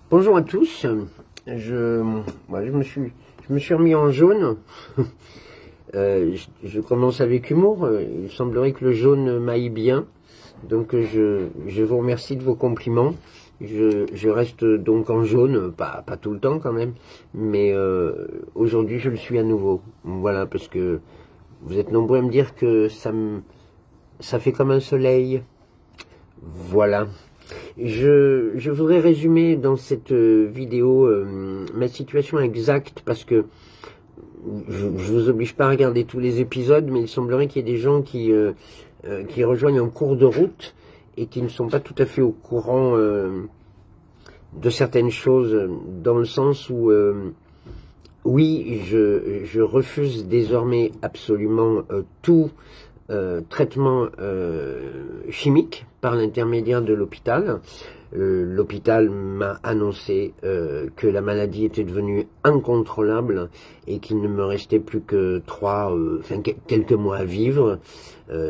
Bonjour à tous. Je me suis remis en jaune. Je commence avec humour. Il semblerait que le jaune m'aille bien. Donc je vous remercie de vos compliments. Je reste donc en jaune, pas tout le temps quand même, mais aujourd'hui je le suis à nouveau. Voilà, parce que vous êtes nombreux à me dire que ça fait comme un soleil. Voilà. Je voudrais résumer dans cette vidéo ma situation exacte, parce que je vous oblige pas à regarder tous les épisodes, mais il semblerait qu'il y ait des gens qui rejoignent en cours de route et qui ne sont pas tout à fait au courant de certaines choses, dans le sens où oui, je refuse désormais absolument tout traitement chimique par l'intermédiaire de l'hôpital. L'hôpital m'a annoncé que la maladie était devenue incontrôlable et qu'il ne me restait plus que quelques mois à vivre.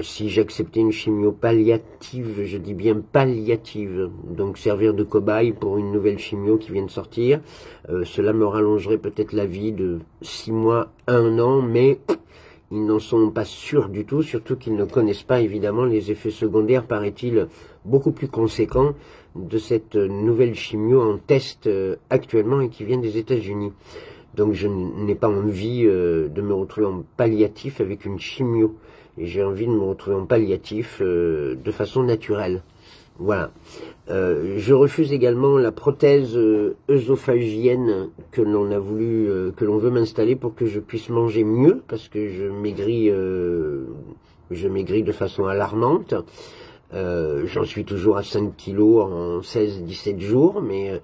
Si j'acceptais une chimio palliative, je dis bien palliative, donc servir de cobaye pour une nouvelle chimio qui vient de sortir, cela me rallongerait peut-être la vie de 6 mois, 1 an, mais ils n'en sont pas sûrs du tout, surtout qu'ils ne connaissent pas évidemment les effets secondaires, paraît-il, beaucoup plus conséquents de cette nouvelle chimio en test actuellement et qui vient des États-Unis. Donc je n'ai pas envie de me retrouver en palliatif avec une chimio. Et j'ai envie de me retrouver en palliatif de façon naturelle. Voilà. Je refuse également la prothèse œsophagienne que l'on a voulu, que l'on veut m'installer pour que je puisse manger mieux, parce que je maigris de façon alarmante. J'en suis toujours à 5 kilos en 16-17 jours, mais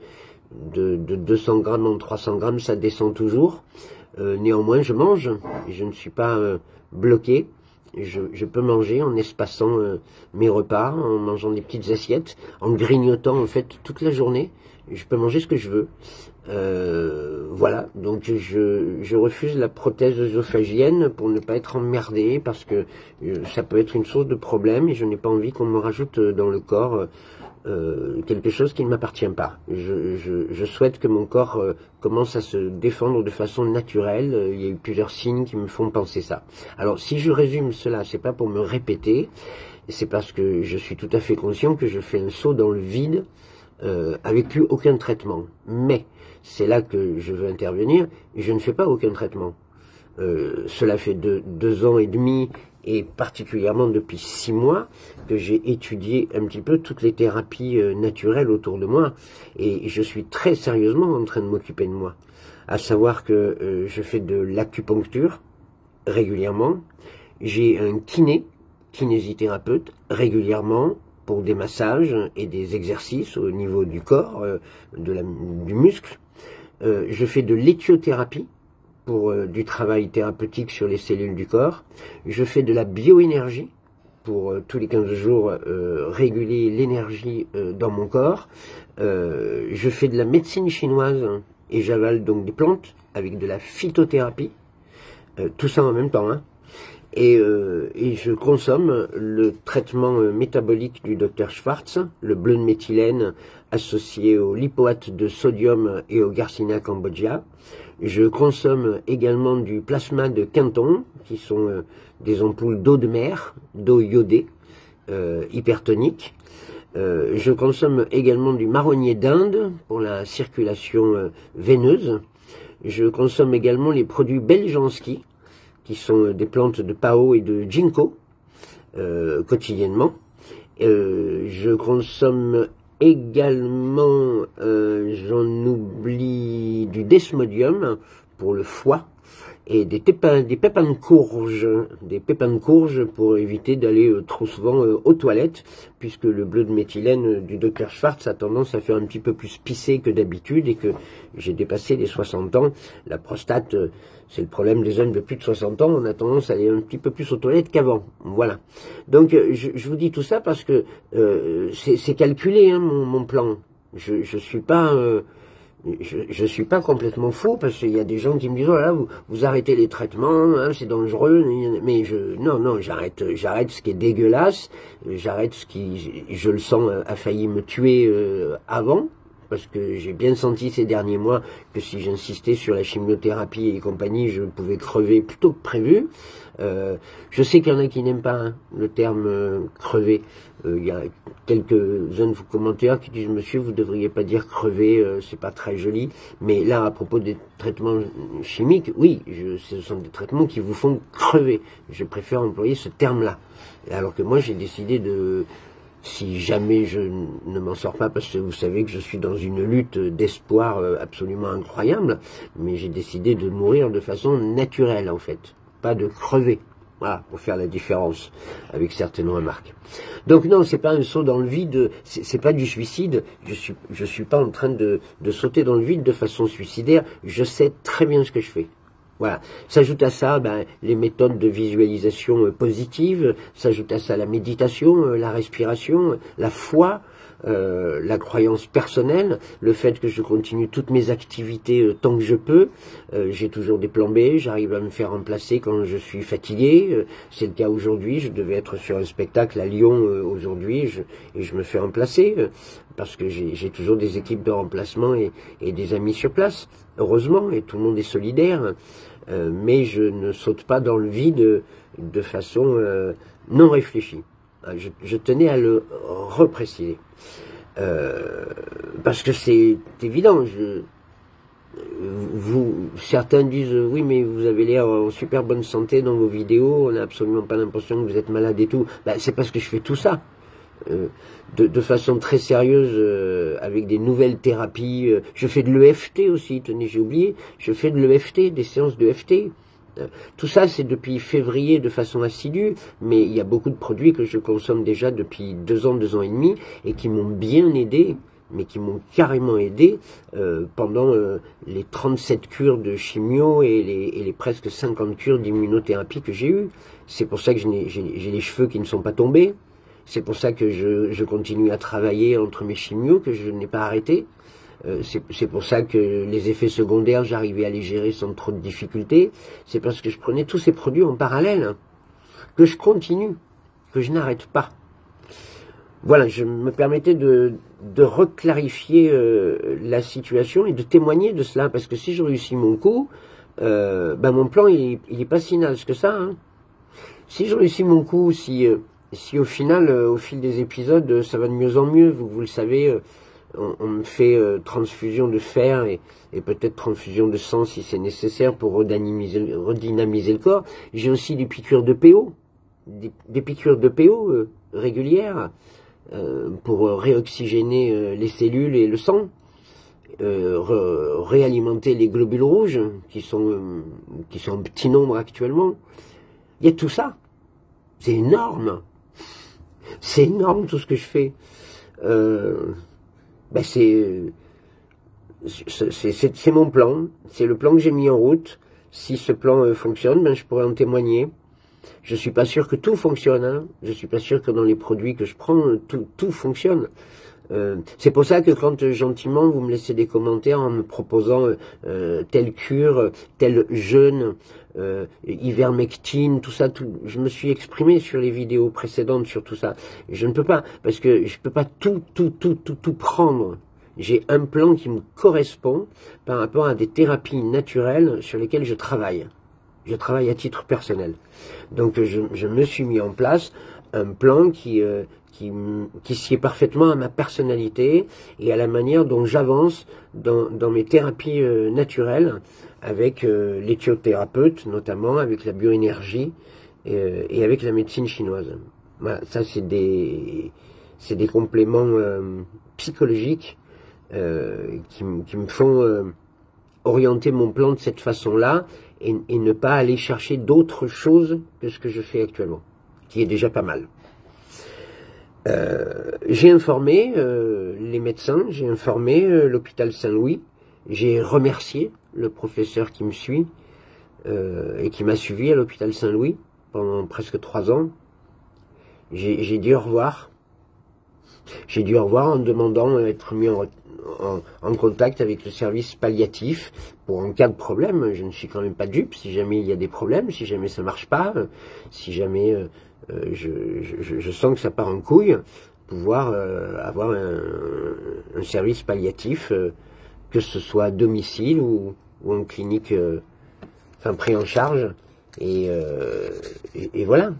de 200 grammes en 300 grammes, ça descend toujours. Néanmoins, je mange, je ne suis pas bloqué. Je peux manger en espaçant mes repas, en mangeant des petites assiettes, en grignotant en fait toute la journée. Je peux manger ce que je veux. Voilà, donc je refuse la prothèse œsophagienne pour ne pas être emmerdé, parce que ça peut être une source de problème et je n'ai pas envie qu'on me rajoute dans le corps quelque chose qui ne m'appartient pas. Je souhaite que mon corps commence à se défendre de façon naturelle. Il y a eu plusieurs signes qui me font penser ça. Alors si je résume cela, c'est pas pour me répéter, c'est parce que je suis tout à fait conscient que je fais un saut dans le vide avec plus aucun traitement. Mais c'est là que je veux intervenir. Je ne fais pas aucun traitement. Cela fait 2 ans et demi, et particulièrement depuis 6 mois, que j'ai étudié un petit peu toutes les thérapies naturelles autour de moi, et je suis très sérieusement en train de m'occuper de moi. À savoir que je fais de l'acupuncture régulièrement, j'ai un kinésithérapeute régulièrement, pour des massages et des exercices au niveau du corps, du muscle. Je fais de l'éthiothérapie pour du travail thérapeutique sur les cellules du corps. Je fais de la bioénergie pour tous les 15 jours réguler l'énergie dans mon corps. Je fais de la médecine chinoise et j'avale donc des plantes avec de la phytothérapie. Tout ça en même temps, hein. Et je consomme le traitement métabolique du Dr Schwartz, le bleu de méthylène associé au lipoate de sodium et au Garcinia cambogia. Je consomme également du plasma de Quinton, qui sont des ampoules d'eau de mer, d'eau iodée, hypertonique. Je consomme également du marronnier d'Inde pour la circulation veineuse. Je consomme également les produits Beljanski, qui sont des plantes de Pao et de Ginkgo, quotidiennement. Je consomme également, j'en oublie, du desmodium pour le foie, et des pépins de courge pour éviter d'aller trop souvent aux toilettes, puisque le bleu de méthylène du Dr Schwartz a tendance à faire un petit peu plus pisser que d'habitude, et que j'ai dépassé les 60 ans. La prostate, c'est le problème des hommes de plus de 60 ans, on a tendance à aller un petit peu plus aux toilettes qu'avant. Voilà. Donc je vous dis tout ça parce que c'est calculé, hein, mon plan. Je suis pas complètement faux, parce qu'il y a des gens qui me disent, oh là, vous arrêtez les traitements, hein, c'est dangereux, mais non, j'arrête ce qui est dégueulasse, j'arrête ce qui, je le sens, a failli me tuer avant, parce que j'ai bien senti ces derniers mois que si j'insistais sur la chimiothérapie et compagnie, je pouvais crever plutôt que prévu. Je sais qu'il y en a qui n'aiment pas hein, le terme crever. Il y a quelques-uns de vos commentaires qui disent « Monsieur, vous ne devriez pas dire crever, c'est pas très joli. » Mais là, à propos des traitements chimiques, oui, ce sont des traitements qui vous font crever. Je préfère employer ce terme-là. Alors que moi, j'ai décidé de... Si jamais je ne m'en sors pas, parce que vous savez que je suis dans une lutte d'espoir absolument incroyable, mais j'ai décidé de mourir de façon naturelle, en fait. Pas de crever. Voilà, pour faire la différence avec certaines remarques. Donc non, c'est pas un saut dans le vide, c'est pas du suicide. Je suis pas en train de sauter dans le vide de façon suicidaire. Je sais très bien ce que je fais. Voilà. S'ajoute à ça les méthodes de visualisation positive, s'ajoute à ça la méditation, la respiration, la foi, la croyance personnelle, le fait que je continue toutes mes activités tant que je peux. J'ai toujours des plans B, j'arrive à me faire remplacer quand je suis fatigué. C'est le cas aujourd'hui, je devais être sur un spectacle à Lyon aujourd'hui et je me fais remplacer parce que j'ai toujours des équipes de remplacement et des amis sur place, heureusement, et tout le monde est solidaire. Mais je ne saute pas dans le vide de façon non réfléchie. Je tenais à le repréciser. Parce que c'est évident. Certains disent oui, mais vous avez l'air en super bonne santé dans vos vidéos, on n'a absolument pas l'impression que vous êtes malade et tout. C'est parce que je fais tout ça. De façon très sérieuse, avec des nouvelles thérapies. Je fais de l'EFT aussi, tenez, j'ai oublié. Je fais de l'EFT, des séances d'EFT. Tout ça, c'est depuis février de façon assidue, mais il y a beaucoup de produits que je consomme déjà depuis 2 ans, 2 ans et demi, et qui m'ont bien aidé, mais qui m'ont carrément aidé pendant les 37 cures de chimio et les presque 50 cures d'immunothérapie que j'ai eues. C'est pour ça que j'ai les cheveux qui ne sont pas tombés. C'est pour ça que je continue à travailler entre mes chimios, que je n'ai pas arrêté. C'est pour ça que les effets secondaires, j'arrivais à les gérer sans trop de difficultés. C'est parce que je prenais tous ces produits en parallèle, hein, que je continue, que je n'arrête pas. Voilà, je me permettais de reclarifier la situation et de témoigner de cela, parce que si je réussis mon coup, mon plan, il est pas si naze que ça. Hein. Si je réussis mon coup, si au final, au fil des épisodes, ça va de mieux en mieux, vous le savez, on me fait transfusion de fer et peut-être transfusion de sang si c'est nécessaire pour redynamiser le corps. J'ai aussi des piqûres de PO, des piqûres de PO régulières pour réoxygéner les cellules et le sang, réalimenter les globules rouges qui sont en petit nombre actuellement. Il y a tout ça. C'est énorme. C'est énorme tout ce que je fais. C'est mon plan, c'est le plan que j'ai mis en route. Si ce plan fonctionne, je pourrais en témoigner. Je suis pas sûr que tout fonctionne, hein. Je suis pas sûr que dans les produits que je prends, tout fonctionne. C'est pour ça que quand gentiment vous me laissez des commentaires en me proposant telle cure, tel jeûne, ivermectine, tout ça, je me suis exprimé sur les vidéos précédentes sur tout ça. Je ne peux pas, parce que je peux pas tout prendre. J'ai un plan qui me correspond par rapport à des thérapies naturelles sur lesquelles je travaille. Je travaille à titre personnel. Donc je me suis mis en place un plan qui sied parfaitement à ma personnalité et à la manière dont j'avance dans mes thérapies naturelles avec l'éthiothérapeute, notamment avec la bioénergie et avec la médecine chinoise. Voilà, ça c'est des compléments psychologiques qui me font orienter mon plan de cette façon-là et ne pas aller chercher d'autres choses que ce que je fais actuellement, qui est déjà pas mal. J'ai informé les médecins, j'ai informé l'hôpital Saint-Louis, j'ai remercié le professeur qui me suit et qui m'a suivi à l'hôpital Saint-Louis pendant presque 3 ans. J'ai dit au revoir. J'ai dit au revoir en demandant d'être mis en contact avec le service palliatif pour en cas de problème. Je ne suis quand même pas dupe si jamais il y a des problèmes, si jamais ça marche pas, si jamais je sens que ça part en couille, pouvoir avoir un service palliatif, que ce soit à domicile ou en clinique, enfin pris en charge, et voilà,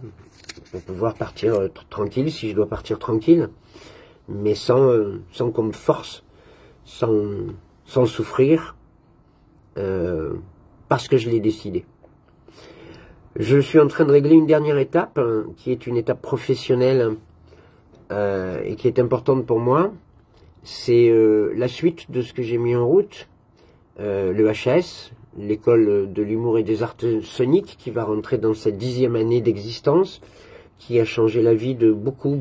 pour pouvoir partir tranquille si je dois partir tranquille, mais sans qu'on me force, sans souffrir, parce que je l'ai décidé. Je suis en train de régler une dernière étape, qui est une étape professionnelle, et qui est importante pour moi. C'est la suite de ce que j'ai mis en route, le HAS, l'école de l'humour et des arts soniques, qui va rentrer dans cette 10e année d'existence, qui a changé la vie de beaucoup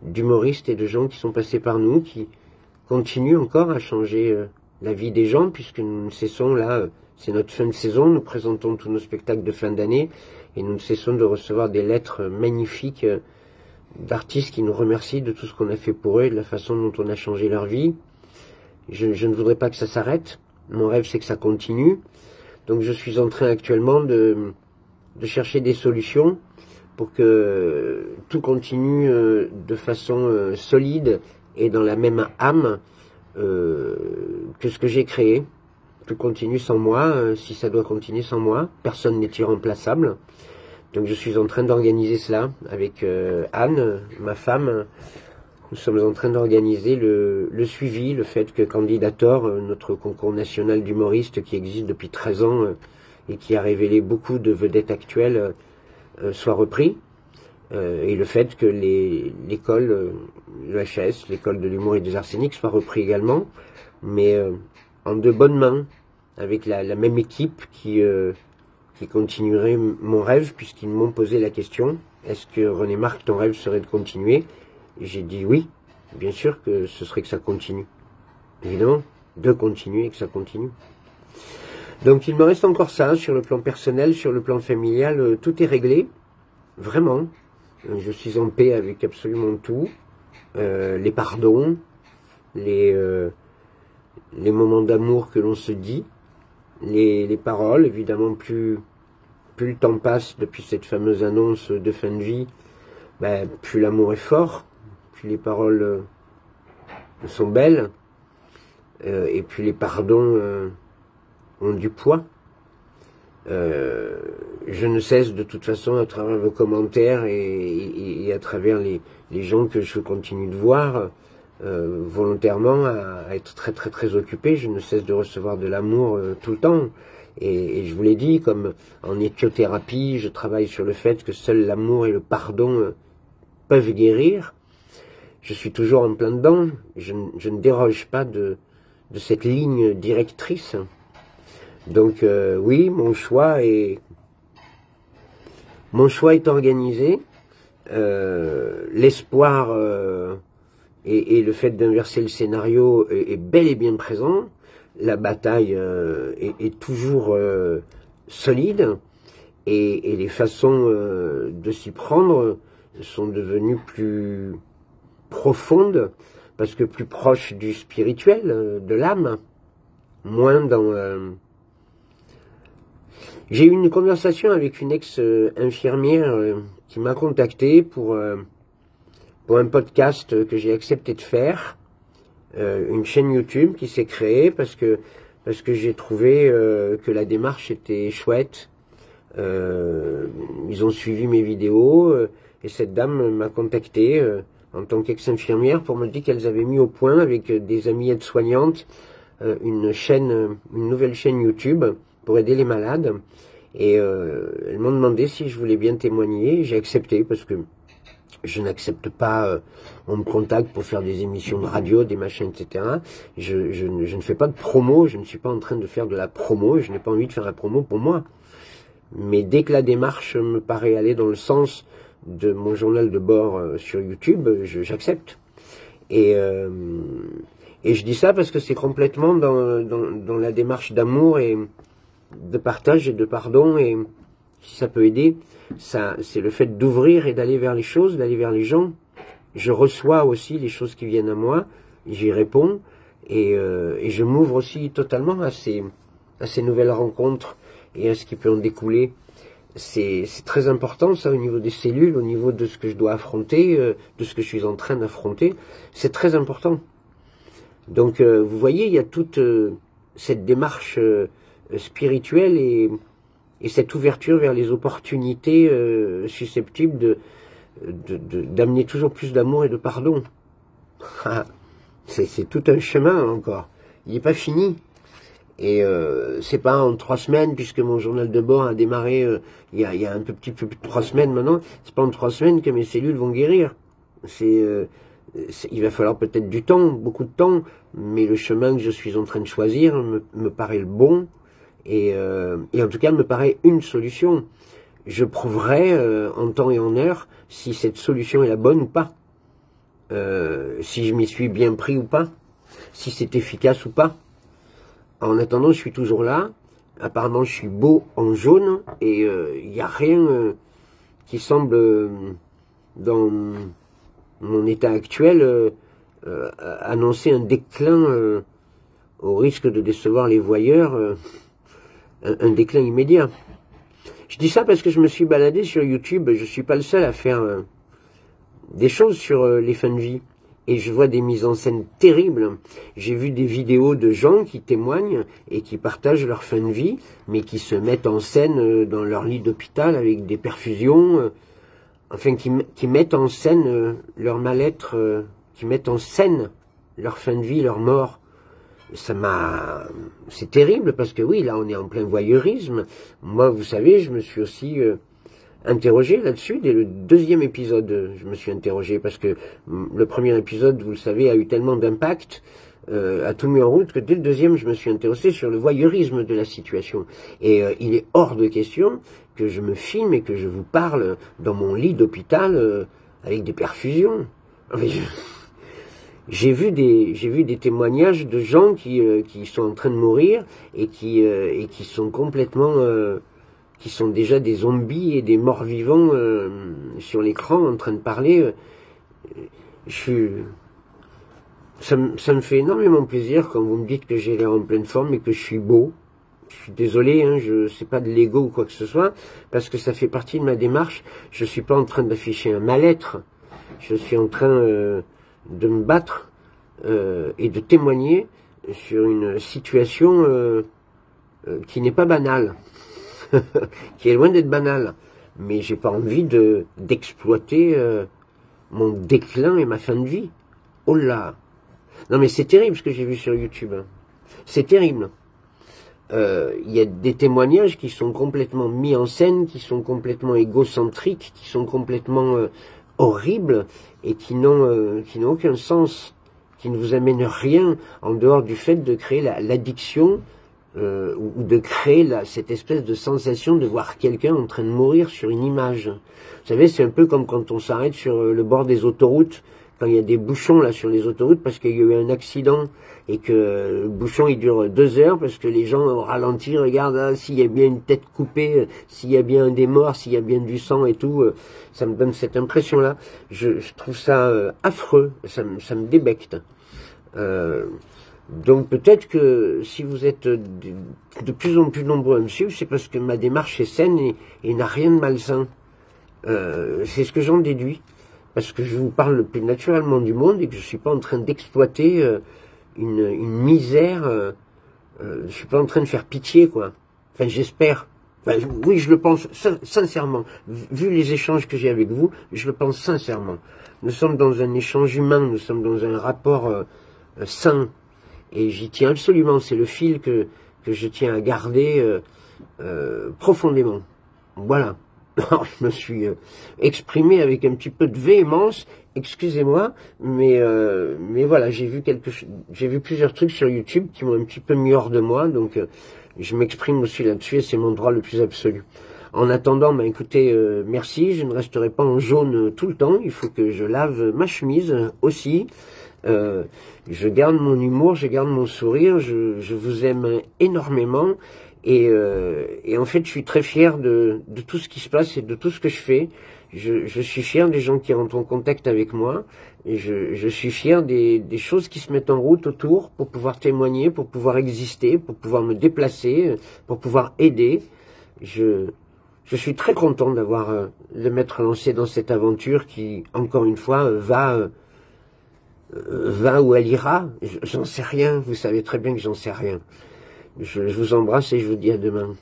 d'humoristes et de gens qui sont passés par nous, qui continuent encore à changer la vie des gens, puisque nous ne cessons là, c'est notre fin de saison, nous présentons tous nos spectacles de fin d'année, et nous ne cessons de recevoir des lettres magnifiques d'artistes qui nous remercient de tout ce qu'on a fait pour eux et de la façon dont on a changé leur vie. Je ne voudrais pas que ça s'arrête. Mon rêve, c'est que ça continue. Donc je suis en train actuellement de chercher des solutions pour que tout continue de façon solide et dans la même âme que ce que j'ai créé. Tout continue sans moi, si ça doit continuer sans moi. Personne n'est irremplaçable. Donc je suis en train d'organiser cela avec Anne, ma femme. Nous sommes en train d'organiser le suivi, le fait que Candidator, notre concours national d'humoristes qui existe depuis 13 ans et qui a révélé beaucoup de vedettes actuelles, soit repris. Et le fait que l'école, le HAS, l'école de l'humour et des arts scéniques, soit repris également, mais en de bonnes mains, avec la même équipe qui continuerait mon rêve, puisqu'ils m'ont posé la question, est-ce que René Marc, ton rêve serait de continuer? J'ai dit oui, bien sûr que ce serait que ça continue. Évidemment, de continuer et que ça continue. Donc il me reste encore ça, sur le plan personnel, sur le plan familial, tout est réglé, vraiment. Je suis en paix avec absolument tout, les pardons, les moments d'amour que l'on se dit, les paroles, évidemment, plus le temps passe depuis cette fameuse annonce de fin de vie, ben, plus l'amour est fort, plus les paroles sont belles, et plus les pardons ont du poids. Je ne cesse de toute façon, à travers vos commentaires et à travers les gens que je continue de voir, volontairement à être très occupé. Je ne cesse de recevoir de l'amour tout le temps. Et je vous l'ai dit, comme en éthiothérapie, je travaille sur le fait que seul l'amour et le pardon peuvent guérir. Je suis toujours en plein dedans. Je ne déroge pas de cette ligne directrice. Donc oui, mon choix est organisé. L'espoir et le fait d'inverser le scénario est bel et bien présent. La bataille est toujours solide, et les façons de s'y prendre sont devenues plus profondes, parce que plus proches du spirituel, de l'âme, moins dans... J'ai eu une conversation avec une ex-infirmière qui m'a contacté pour un podcast que j'ai accepté de faire, une chaîne YouTube qui s'est créée parce que j'ai trouvé que la démarche était chouette. Ils ont suivi mes vidéos et cette dame m'a contacté en tant qu'ex-infirmière pour me dire qu'elles avaient mis au point avec des amies aides-soignantes une nouvelle chaîne YouTube pour aider les malades, et elles m'ont demandé si je voulais bien témoigner. J'ai accepté parce que je n'accepte pas, on me contacte pour faire des émissions de radio, des machins, etc. Je ne fais pas de promo, je ne suis pas en train de faire de la promo, je n'ai pas envie de faire la promo pour moi. Mais dès que la démarche me paraît aller dans le sens de mon journal de bord sur YouTube, j'accepte. Et je dis ça parce que c'est complètement dans la démarche d'amour et de partage et de pardon, et si ça peut aider, c'est le fait d'ouvrir et d'aller vers les choses, d'aller vers les gens. Je reçois aussi les choses qui viennent à moi, j'y réponds, et je m'ouvre aussi totalement à ces nouvelles rencontres et à ce qui peut en découler. c'est très important ça au niveau des cellules, au niveau de ce que je dois affronter, de ce que je suis en train d'affronter, c'est très important. Donc vous voyez, il y a toute cette démarche spirituelle et cette ouverture vers les opportunités susceptibles d'amener toujours plus d'amour et de pardon. C'est tout un chemin encore, il n'est pas fini. Et c'est pas en 3 semaines, puisque mon journal de bord a démarré il y a un petit peu plus de 3 semaines maintenant, c'est pas en 3 semaines que mes cellules vont guérir. Il va falloir peut-être du temps, beaucoup de temps, mais le chemin que je suis en train de choisir me paraît le bon, et en tout cas me paraît une solution. Je prouverai en temps et en heure si cette solution est la bonne ou pas, si je m'y suis bien pris ou pas, si c'est efficace ou pas. En attendant, je suis toujours là. Apparemment, je suis beau en jaune et il n'y a rien qui semble, dans mon état actuel, annoncer un déclin au risque de décevoir les voyeurs, un déclin immédiat. Je dis ça parce que je me suis baladé sur YouTube. Je ne suis pas le seul à faire des choses sur les fins de vie. Et je vois des mises en scène terribles. J'ai vu des vidéos de gens qui témoignent et qui partagent leur fin de vie, mais qui se mettent en scène dans leur lit d'hôpital avec des perfusions, enfin qui mettent en scène leur mal-être, qui mettent en scène leur fin de vie, leur mort. C'est terrible parce que oui, là on est en plein voyeurisme. Moi, vous savez, je me suis aussi interrogé là-dessus. Dès le 2e épisode, je me suis interrogé parce que le 1er épisode, vous le savez, a eu tellement d'impact, a tout mis en route, que dès le 2e, je me suis intéressé sur le voyeurisme de la situation. Et il est hors de question que je me filme et que je vous parle dans mon lit d'hôpital avec des perfusions. Enfin, j'ai vu des témoignages de gens qui sont en train de mourir et qui sont complètement qui sont déjà des zombies et des morts-vivants sur l'écran en train de parler. Ça me fait énormément plaisir quand vous me dites que j'ai l'air en pleine forme et que je suis beau. Je suis désolé, hein, c'est pas de l'ego ou quoi que ce soit, parce que ça fait partie de ma démarche. Je suis pas en train d'afficher un mal-être. Je suis en train de me battre et de témoigner sur une situation qui n'est pas banale. Qui est loin d'être banal, mais j'ai pas envie d'exploiter mon déclin et ma fin de vie. Oh là! Non mais c'est terrible ce que j'ai vu sur YouTube. Hein. C'est terrible. Il y a des témoignages qui sont complètement mis en scène, qui sont complètement égocentriques, qui sont complètement horribles et qui n'ont aucun sens, qui ne vous amènent rien en dehors du fait de créer l'addiction. Ou de créer cette espèce de sensation de voir quelqu'un en train de mourir sur une image. Vous savez, c'est un peu comme quand on s'arrête sur le bord des autoroutes, quand il y a des bouchons là sur les autoroutes parce qu'il y a eu un accident et que le bouchon il dure 2 heures parce que les gens au ralenti regardent s'il y a bien une tête coupée, s'il y a bien des morts, s'il y a bien du sang et tout. Ça me donne cette impression-là. Je trouve ça affreux, ça me débecte. Donc peut-être que si vous êtes de plus en plus nombreux à me suivre, c'est parce que ma démarche est saine et n'a rien de malsain. C'est ce que j'en déduis. Parce que je vous parle le plus naturellement du monde et que je ne suis pas en train d'exploiter une misère. Je suis pas en train de faire pitié, quoi. Enfin, j'espère. Enfin, oui, je le pense sincèrement. Vu les échanges que j'ai avec vous, je le pense sincèrement. Nous sommes dans un échange humain, nous sommes dans un rapport sain. Et j'y tiens absolument, c'est le fil que je tiens à garder profondément. Voilà. Alors, je me suis exprimé avec un petit peu de véhémence, excusez-moi, mais voilà, j'ai vu plusieurs trucs sur YouTube qui m'ont un petit peu mis hors de moi, donc je m'exprime aussi là-dessus et c'est mon droit le plus absolu. En attendant, bah, écoutez, merci, je ne resterai pas en jaune tout le temps, il faut que je lave ma chemise aussi. Je garde mon humour, je garde mon sourire, je vous aime énormément et en fait je suis très fier de tout ce qui se passe et de tout ce que je fais. Je suis fier des gens qui rentrent en contact avec moi et je suis fier des choses qui se mettent en route autour pour pouvoir témoigner, pour pouvoir exister, pour pouvoir me déplacer, pour pouvoir aider. je suis très content d'avoir de m'être lancé dans cette aventure qui, encore une fois, va où elle ira. J'en sais rien, vous savez très bien que j'en sais rien. Je vous embrasse et je vous dis à demain.